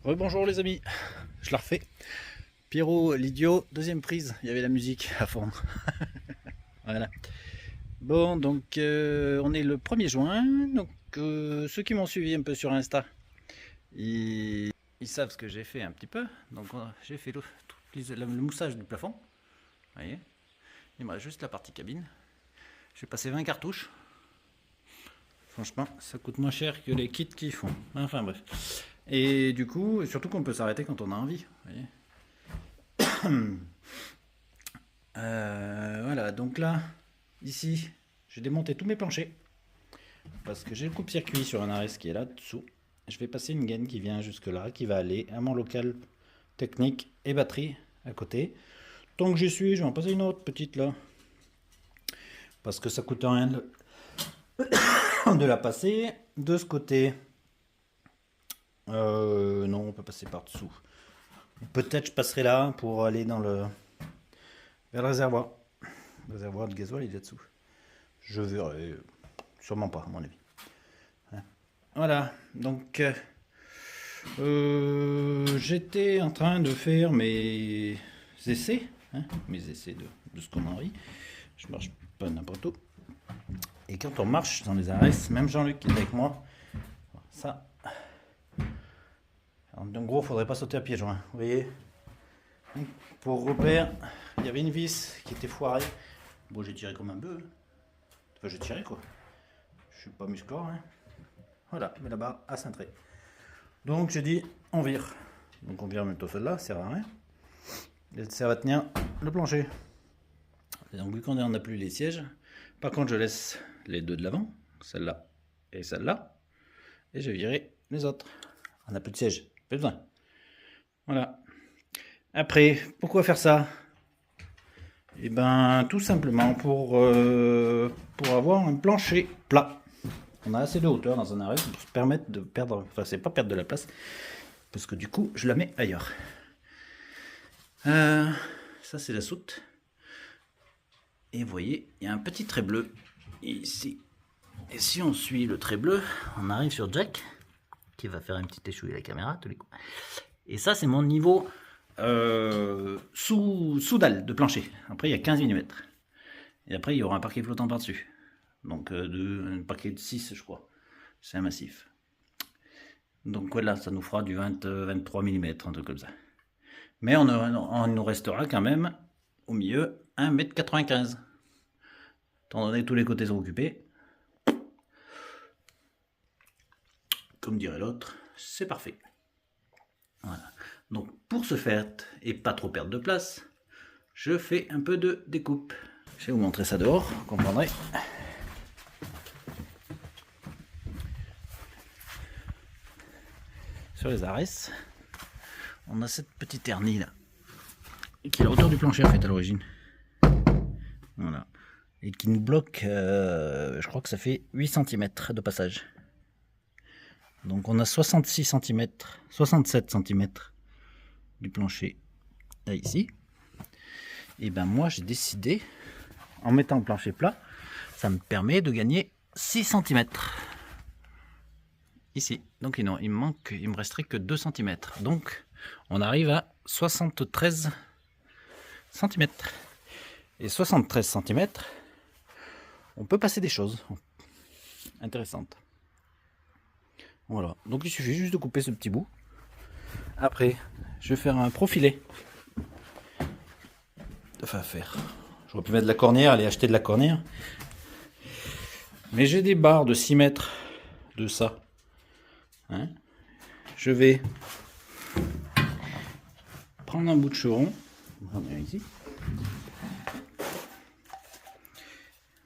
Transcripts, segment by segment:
Rebonjour les amis, je la refais. Pierrot, l'idiot, deuxième prise, il y avait la musique à fond. Voilà. Bon, donc on est le 1er juin, donc ceux qui m'ont suivi un peu sur Insta, ils savent ce que j'ai fait un petit peu. Donc j'ai fait le moussage du plafond, vous voyez. Il me reste juste la partie cabine. J'ai passé 20 cartouches. Franchement, ça coûte moins cher que les kits qu'ils font. Enfin bref. Et du coup, surtout qu'on peut s'arrêter quand on a envie. Vous voyez. Voilà, donc là, ici, j'ai démonté tous mes planchers. Parce que j'ai le coupe-circuit sur un arrêt qui est là dessous. Je vais passer une gaine qui vient jusque là, qui va aller à mon local technique et batterie à côté. Tant que j'y suis, je vais en passer une autre petite là. Parce que ça coûte rien de la passer. De ce côté, non, on peut passer par dessous. Peut-être je passerai là pour aller vers le réservoir. Le réservoir de gasoil, il est dessous. Je verrai. Sûrement pas, à mon avis. Voilà, donc j'étais en train de faire mes essais, mes essais de ce qu'on a envie. Je marche pas n'importe où. Et quand on marche dans les arrêts, même Jean-Luc qui est avec moi, ça. En gros, faudrait pas sauter à pieds joints. Vous voyez, pour repère, il y avait une vis qui était foirée. Bon, j'ai tiré comme un bœuf. Enfin, j'ai tiré quoi. Je suis pas musclore. Voilà, mais la barre a cintré. Donc j'ai dit, on vire. Donc on vire même tout celle-là, ça sert à rien. Et ça va tenir le plancher. Et donc vu qu'on n'a plus les sièges, par contre je laisse les deux de l'avant, celle-là et celle-là, et je vais virer les autres. On n'a plus de siège, pas besoin. Voilà. Après, pourquoi faire ça? Et ben tout simplement pour avoir un plancher plat. On a assez de hauteur dans un arrêt pour se permettre de perdre, enfin c'est pas perdre de la place, parce que du coup je la mets ailleurs. Ça c'est la soute. Et vous voyez, il y a un petit trait bleu ici. Et si on suit le trait bleu, on arrive sur Jack, qui va faire un petit échouille à la caméra tous les coups. Et ça c'est mon niveau sous dalle de plancher. Après il y a 15 mm. Et après il y aura un parquet flottant par-dessus. Donc un paquet de 6 je crois. C'est un massif. Donc voilà, ça nous fera du 23 mm, un truc comme ça. Mais on nous restera quand même au milieu 1,95 m. Étant donné que tous les côtés sont occupés. Comme dirait l'autre, c'est parfait. Voilà. Donc pour ce faire et pas trop perdre de place, je fais un peu de découpe. Je vais vous montrer ça dehors, vous comprendrez. Sur les arrêts, on a cette petite hernie là, qui est la hauteur du plancher en fait à l'origine. Voilà. Et qui nous bloque, je crois que ça fait 8 cm de passage. Donc on a 66 cm, 67 cm du plancher là ici. Et ben moi j'ai décidé, en mettant le plancher plat, ça me permet de gagner 6 cm. Ici. Donc non, il me resterait que 2 cm. Donc on arrive à 73 cm. Et 73 cm, on peut passer des choses intéressantes. Voilà, donc il suffit juste de couper ce petit bout. Après, je vais faire un profilé. Enfin, j'aurais pu mettre de la cornière, aller acheter de la cornière. Mais j'ai des barres de 6 mètres de ça. Je vais prendre un bout de chevron. Ici.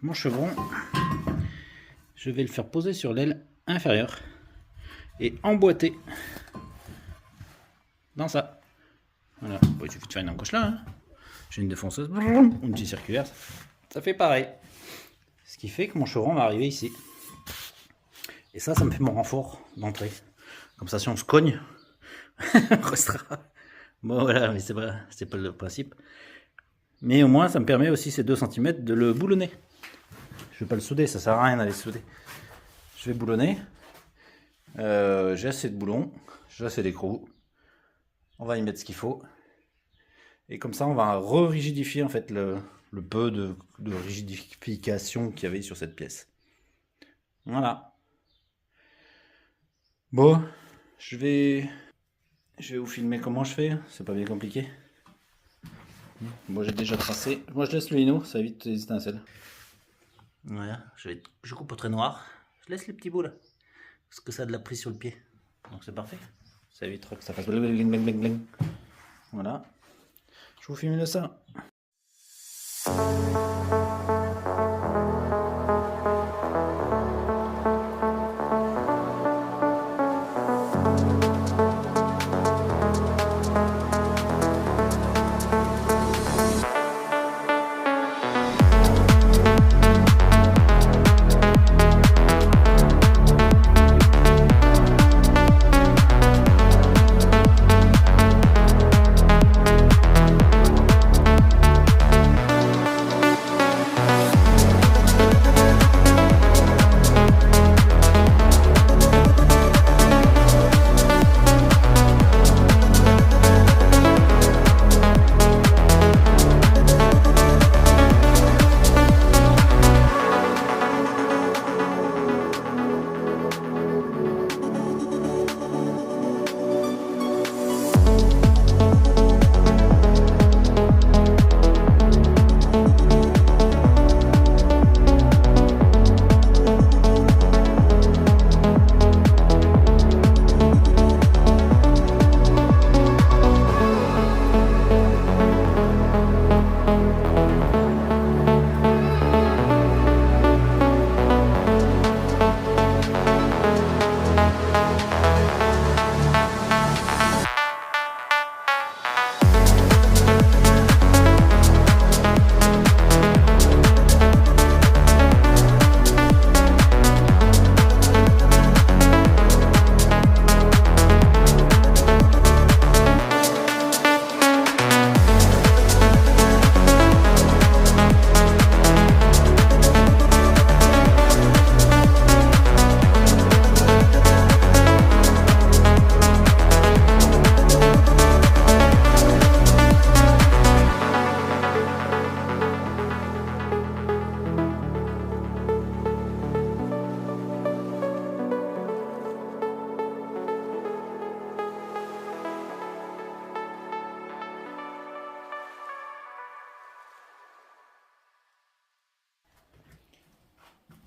Mon chevron, je vais le faire poser sur l'aile inférieure et emboîter dans ça. Voilà, bon, il suffit de faire une encoche là. J'ai une défonceuse, une petite circulaire, ça fait pareil. Ce qui fait que mon chevron va arriver ici. Et ça me fait mon renfort d'entrée. Comme ça, si on se cogne, on restera. Bon voilà, mais c'est pas le principe. Mais au moins, ça me permet aussi ces 2 cm de le boulonner. Je vais pas le souder, ça sert à rien d'aller souder. Je vais boulonner. J'ai assez de boulons, j'ai assez d'écrou. On va y mettre ce qu'il faut. Et comme ça, on va re-rigidifier en fait le peu de rigidification qu'il y avait sur cette pièce. Voilà. Bon, je vais vous filmer comment je fais. C'est pas bien compliqué. Bon, j'ai déjà tracé. Moi, je laisse le lino, ça évite les étincelles. Voilà, je coupe au trait noir. Je laisse les petits bouts là. Parce que ça a de la prise sur le pied. Donc c'est parfait. Ça évitera que ça fasse bling bling bling bling bling. Voilà. Je vous filme de ça.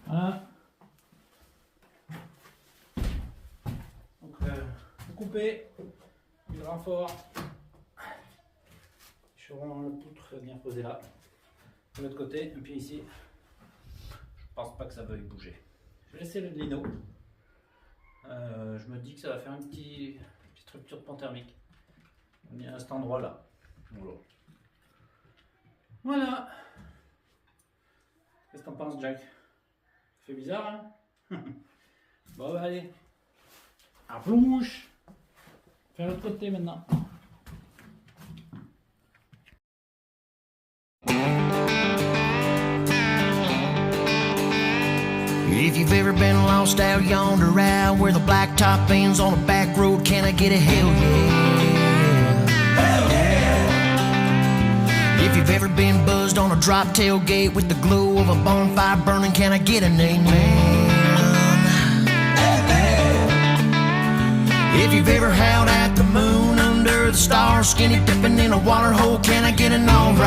Voilà. Donc, vous coupez le renfort. Je vais la poutre venir poser là. De l'autre côté, et puis ici, je pense pas que ça veuille bouger. Je vais laisser le lino. Je me dis que ça va faire une petite rupture de pan thermique. On est à cet endroit là. Voilà. Qu'est-ce que t'en penses, Jack? Ça fait bizarre, hein? Bon, bah, allez. À plonge. Faire l'autre côté maintenant. If you've ever been lost out yonder out where the blacktop ends on a back road, can I get a hell yeah? Hell yeah! If you've ever been buzzed on a drop tailgate with the glow of a bonfire burning, can I get an amen? If you've ever howled at the moon under the stars, skinny dipping in a water hole, can I get an alright?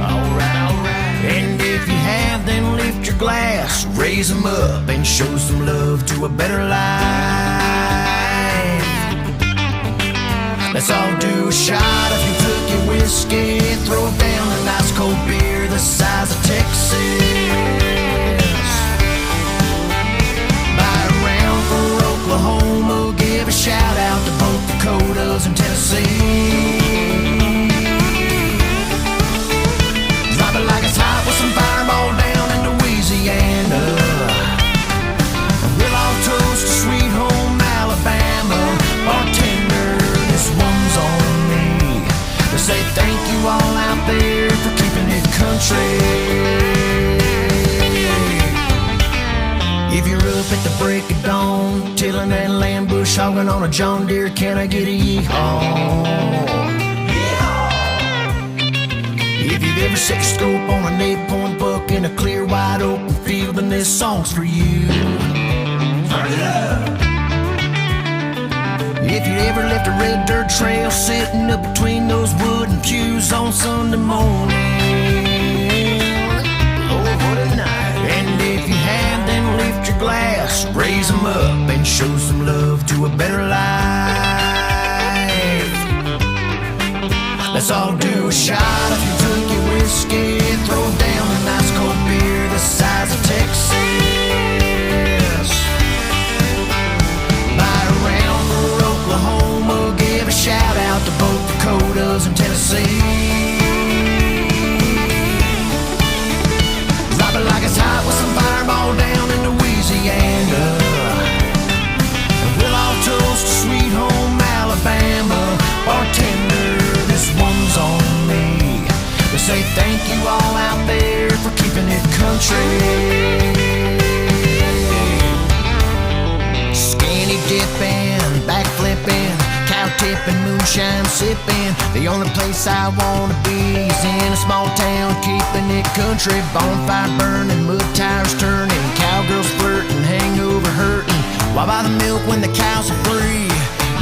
Alright, alright. And if you have, then lift your glass, raise them up, and show some love to a better life. Let's all do a shot if you took your whiskey, throw down a nice cold beer the size of Texas. Buy a round for Oklahoma, give a shout out to both Dakotas and Tennessee. Drop it like it's hot with some fireball down in Louisiana. We'll all toast to sweet home Alabama. Bartender, this one's on me. To say thank you all out there for keeping it country. If you're up at the break of dawn, tilling that land bush bush hogging on a John Deere. Can I get a yeehaw? If you've ever set your scope on an 8-point buck in a clear, wide open field, then this song's for you. Turn it up. If you ever left a red dirt trail sitting up between those wooden pews on Sunday morning, Lord, what a night. And if you have, then lift your glass, raise them up, and show some love to a better life. Let's all do a shot of Kentucky whiskey, throw down a nice cold beer the size of Texas. Buy around for Oklahoma, give a shout out to both Dakotas and Tennessee. Drop it like it's hot with some fireball down in Louisiana. And we'll all toast to sweet home Alabama. Bartender, this one's on me. We say thank you all out there for keeping it country. Skinny dipping, back flipping, cow tipping, moonshine sipping. The only place I wanna be is in a small town, keeping it country. Bonfire burning, mud tires turning, cowgirls flirting, hangover hurting, while by the milk when the cows are free.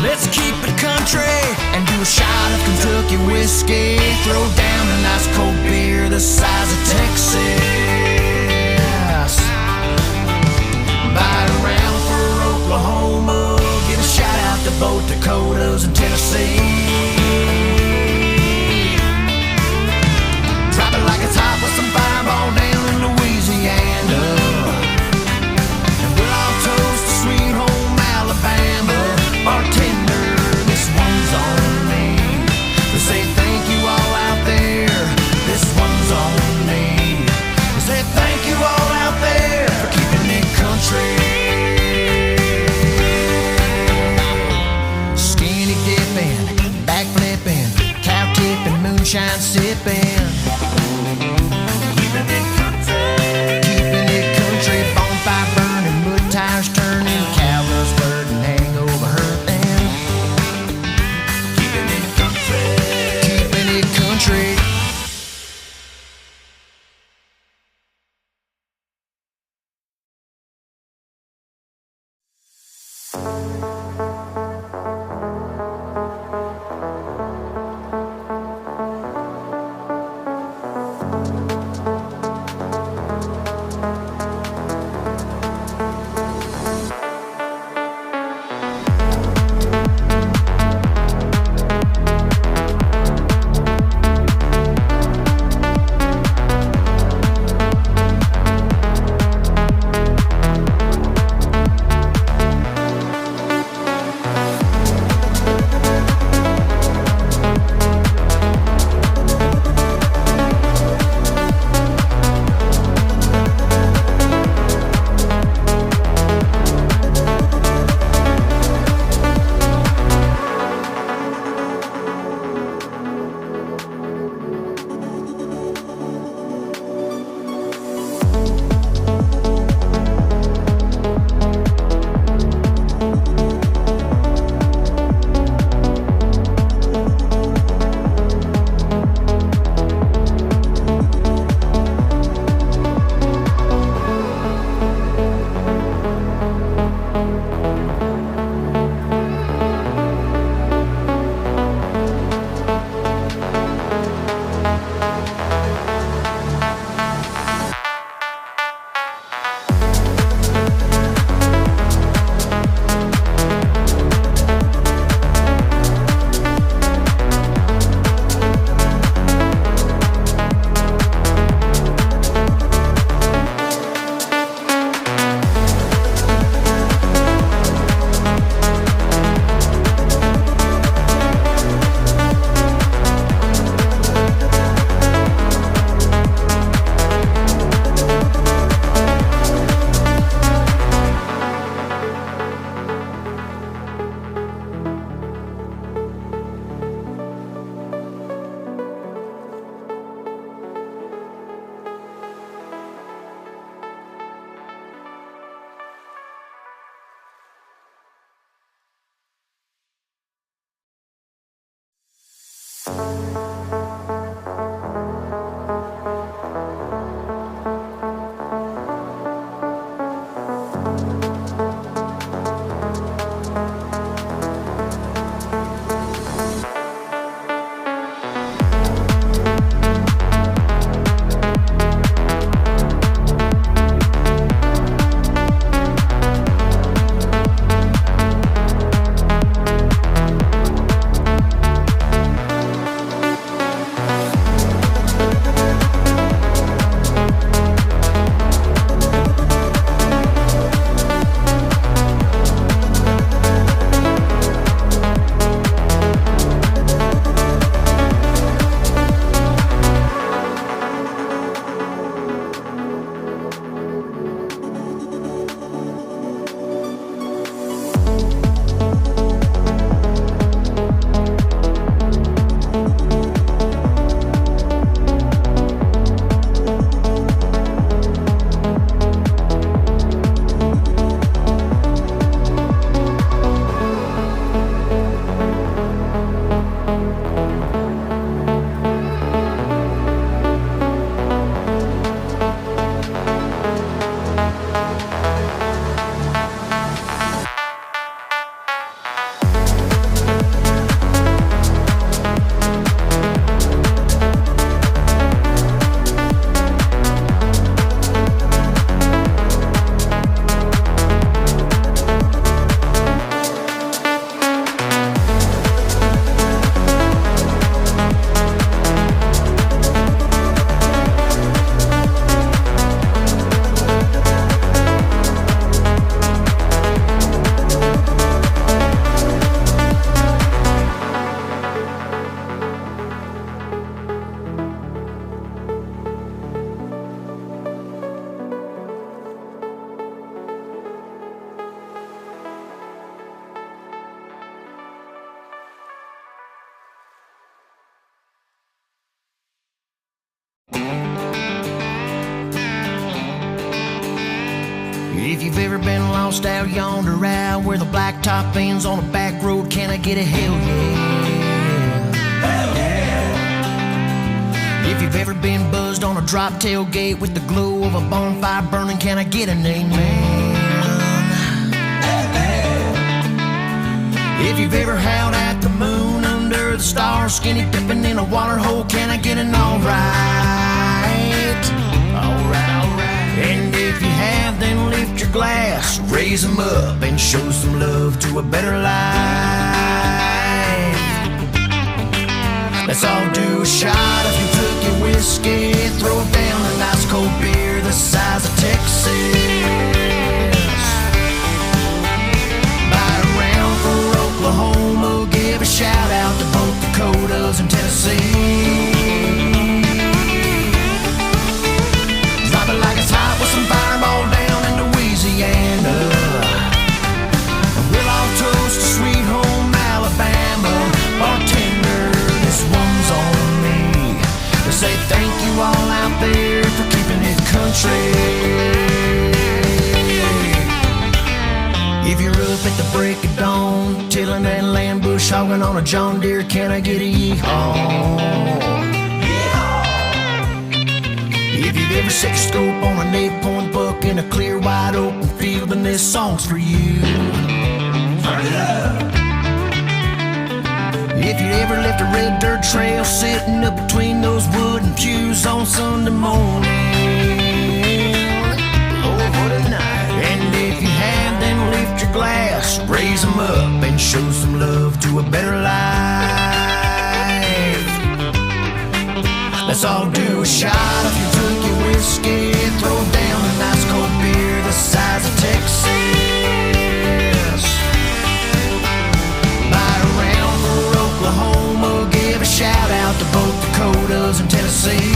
Let's keep it country and do a shot of Kentucky whiskey. Throw down a nice cold beer the size of Texas. Buy around for Oklahoma, give a shout out to both Dakotas and Tennessee. Drop it like it's hot with some fireball down in Louisiana. And we'll all toast to sweet home Alabama. Bartender, this one's on me. We say thank you all out there. This one's on me. We say thank you all out there for keeping it country. Skinny dipping, back flipping, cow tipping, moonshine sipping. Keeping it country. Keeping it country. Bonfire burning, mud tires turning, cowgirls flirting, hangover hurting. Keeping it country. Keeping it country. If you've ever been lost out yonder out where the blacktop ends on a back road, can I get a hell yeah? Hell yeah! If you've ever been buzzed on a drop tailgate with the glow of a bonfire burning, can I get an amen? If you've ever howled at the moon under the stars, skinny dipping in a water hole, can I get an alright? Alright, alright. And if you have, then lift your glass, raise them up, and show some love to a better life. Let's all do a shot of Kentucky whiskey, throw down a nice cold beer the size of Texas. Oklahoma, give a shout out to both Dakotas and Tennessee. Drop it like it's hot with some fireball down in Louisiana. And we'll all toast to sweet home Alabama. Bartender, this one's on me to say thank you all out there for keeping it country. If you're up at the break of dawn, tilling that land bush, hogging on a John Deere, can I get a yeehaw? If you've ever set your scope on an 8-point buck in a clear, wide open field, then this song's for you. Turn it up. If you ever left a red dirt trail sitting up between those wooden pews on Sunday morning, Lord, what a night. And if you have, then lift your glass, raise them up, and show some love to a better life. Let's all do a shot of Kentucky whiskey, throw down a nice cold beer the size of Texas. Buy around for Oklahoma, give a shout out to both Dakotas and Tennessee.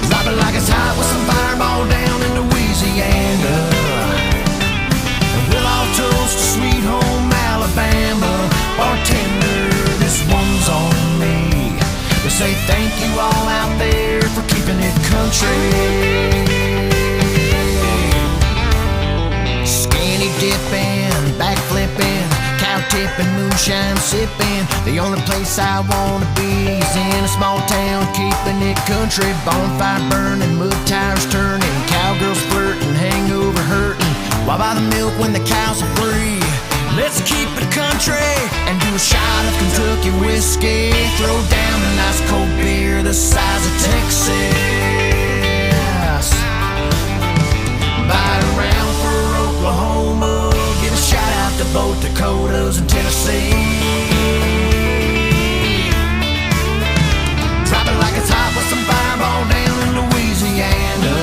Drop it like it's hot with some fireball down in Louisiana. moonshine sipping. The only place I wanna be is in a small town, keeping it country. Bonfire burning, mud tires turning, cowgirls flirting, hangover hurting, while by the milk when the cows are free. Let's keep it country and do a shot of Kentucky whiskey. Throw down a nice cold beer the size of Texas. Bite around for Oklahoma. Give a shout out to both Dakotas and Tennessee. Drop it like it's hot with some fireball down in Louisiana.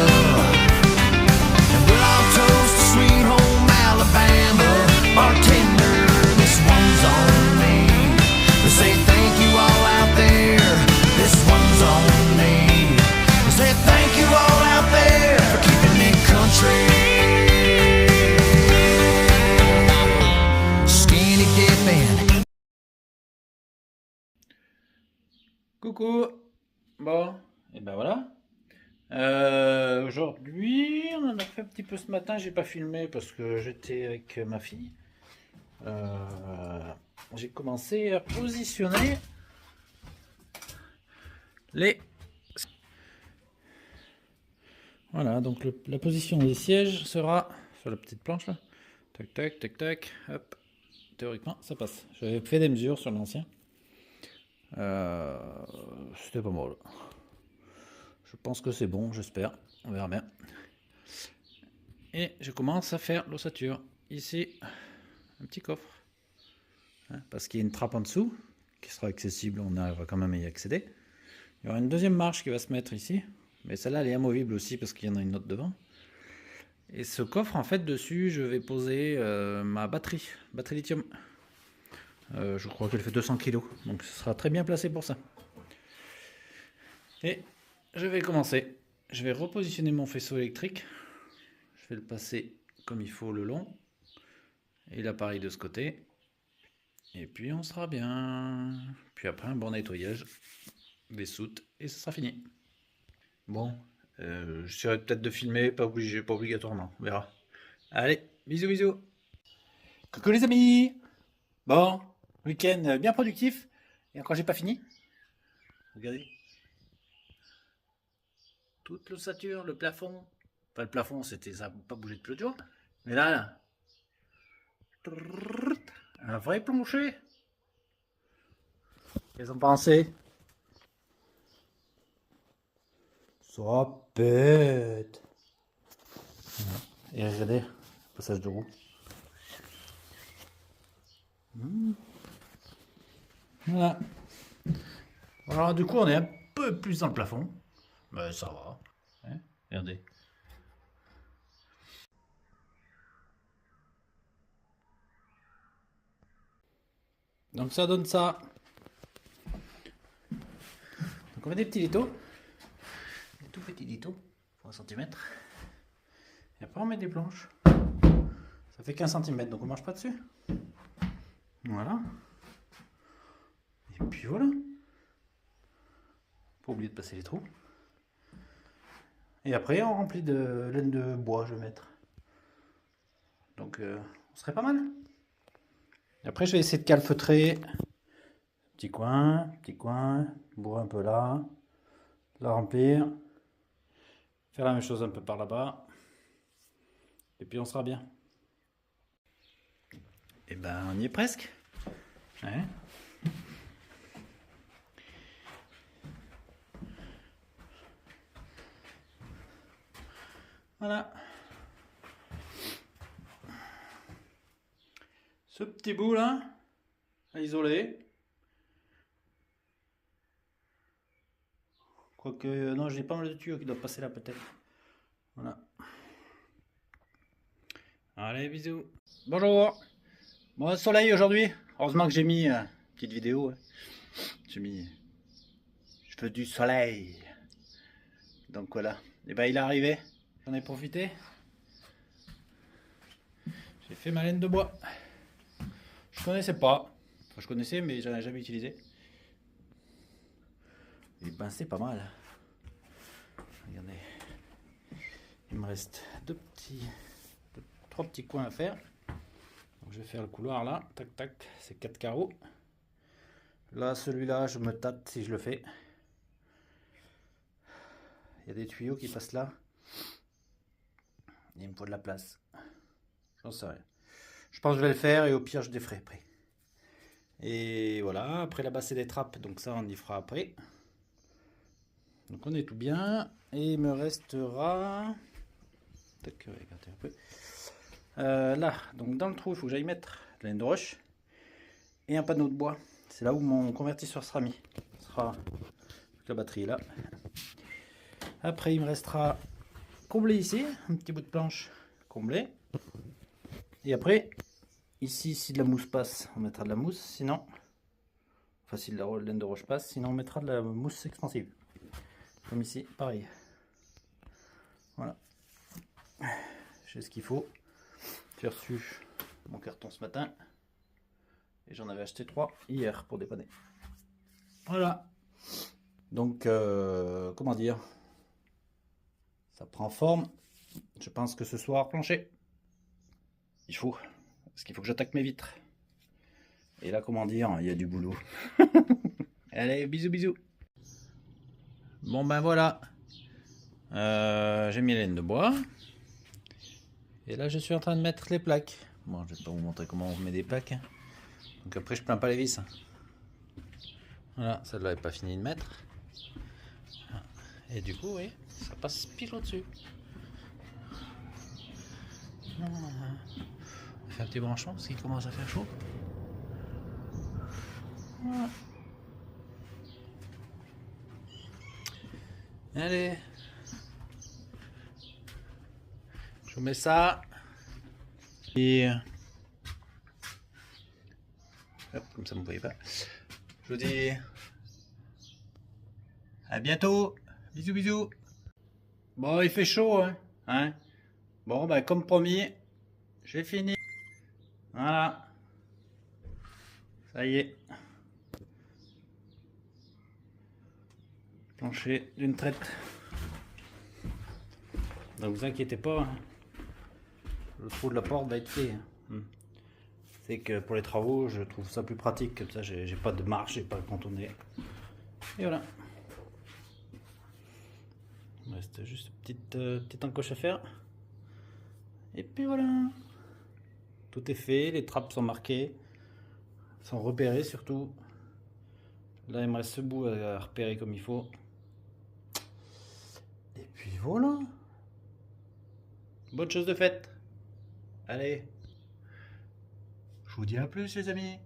And we'll all toast to sweet home Alabama. Bartender, this one's on me. They say thank you all out there. This one's on me. They say thank you all out there for keeping me country. Skinny dipping. Coucou. Bon, et ben voilà. Aujourd'hui, on en a fait un petit peu ce matin. J'ai pas filmé parce que j'étais avec ma fille. J'ai commencé à positionner les... Voilà, donc la position des sièges sera sur la petite planche là. Tac, tac, tac, tac, hop. Théoriquement, ça passe. J'avais fait des mesures sur l'ancien. C'était pas mal. Je pense que c'est bon, j'espère. On verra bien. Et je commence à faire l'ossature. Ici, un petit coffre. Hein, parce qu'il y a une trappe en dessous qui sera accessible. On arrivera quand même à y accéder. Il y aura une deuxième marche qui va se mettre ici. Mais celle-là, elle est amovible aussi parce qu'il y en a une autre devant. Et ce coffre, en fait, dessus, je vais poser ma batterie lithium. Je crois qu'elle fait 200 kg. Donc, ce sera très bien placé pour ça. Et je vais commencer. Je vais repositionner mon faisceau électrique. Je vais le passer comme il faut le long. Et l'appareil de ce côté. Et puis on sera bien. Puis après un bon nettoyage des soutes et ce sera fini. Bon, j'essaierai peut-être de filmer, pas obligé, pas obligatoirement. On verra. Allez, bisous bisous. Coucou les amis. Bon, week-end bien productif. Et encore j'ai pas fini. Regardez. Toute l'ossature, le plafond. Enfin, le plafond, c'était ça, pas bougé depuis l'autre jour. Mais là, un vrai plancher. Qu'est-ce qu'on pensait? Ça pète. Et regardez, passage de roue. Voilà. Alors du coup, on est un peu plus dans le plafond. Mais ça va. Hein, regardez. Donc ça donne ça. Donc on met des petits litos. Des tout petits litos. 3 cm. Et après on met des planches. Ça fait 15 cm, donc on marche pas dessus. Voilà. Et puis voilà. Pas oublier de passer les trous. Et après on remplit de laine de bois, je vais mettre. Donc on serait pas mal. Et après je vais essayer de calfeutrer. Petit coin, bourrer un peu là. La remplir. Faire la même chose un peu par là-bas. Et puis on sera bien. Et ben on y est presque. Ouais. Voilà. Ce petit bout là, à isoler. Quoique, non, j'ai pas mal de tuyaux qui doivent passer là peut-être. Voilà. Allez, bisous. Bonjour. Bon, soleil aujourd'hui. Heureusement que j'ai mis une petite vidéo. J'ai mis... Je veux du soleil. Donc voilà. Et ben il est arrivé. J'en ai profité. J'ai fait ma laine de bois. Je connaissais pas. Enfin, je connaissais, mais j'en ai jamais utilisé. Et ben c'est pas mal. Regardez. Il me reste trois petits coins à faire. Donc, je vais faire le couloir là, tac tac, c'est 4 carreaux. Là, celui-là, je me tâte si je le fais. Il y a des tuyaux qui passent là. Il me faut de la place. J'en sais rien. Je pense que je vais le faire et au pire, je déferai après. Et voilà, après là-bas, c'est des trappes, donc ça, on y fera après. Donc on est tout bien. Et il me restera... Tac, regardez un peu. Là, donc dans le trou, il faut que j'aille mettre de la laine de roche et un panneau de bois. C'est là où mon convertisseur sera mis. Ce sera la batterie là. Après, il me restera combler ici, un petit bout de planche comblé. Et après, ici, si de la mousse passe, on mettra de la mousse. Sinon, enfin si de la laine de roche passe, sinon on mettra de la mousse expansive. Comme ici, pareil. Voilà. J'ai ce qu'il faut. J'ai reçu mon carton ce matin. Et j'en avais acheté 3 hier pour dépanner. Voilà. Donc, comment dire, ça prend forme. Je pense que ce soir, plancher. Il faut. Parce qu'il faut que j'attaque mes vitres. Et là, comment dire, il y a du boulot. Allez, bisous, bisous. Bon, ben voilà. J'ai mis la laine de bois. Et là, je suis en train de mettre les plaques. Bon, je vais pas vous montrer comment on met des plaques. Donc après, je plains pas les vis. Voilà, celle-là n'est pas fini de mettre. Et du coup, oui, ça passe pile au-dessus. On fait un petit branchement parce qu'il commence à faire chaud. Voilà. Allez. Je vous mets ça. Et... hop, comme ça vous ne voyez pas. Je vous dis à bientôt. Bisous, bisous. Bon, il fait chaud, hein. Bon, bah, comme promis, j'ai fini. Voilà. Ça y est. Plancher d'une traite. Donc, vous inquiétez pas. Le trou de la porte va être fait. C'est que pour les travaux, je trouve ça plus pratique. Comme ça, j'ai pas de marche, j'ai pas à contourner. Et voilà. Il me reste juste une petite encoche à faire. Et puis voilà. Tout est fait, les trappes sont marquées. Sont repérées surtout. Là, il me reste ce bout à repérer comme il faut. Et puis voilà. Bonne chose de faite. Allez. Je vous dis à plus les amis.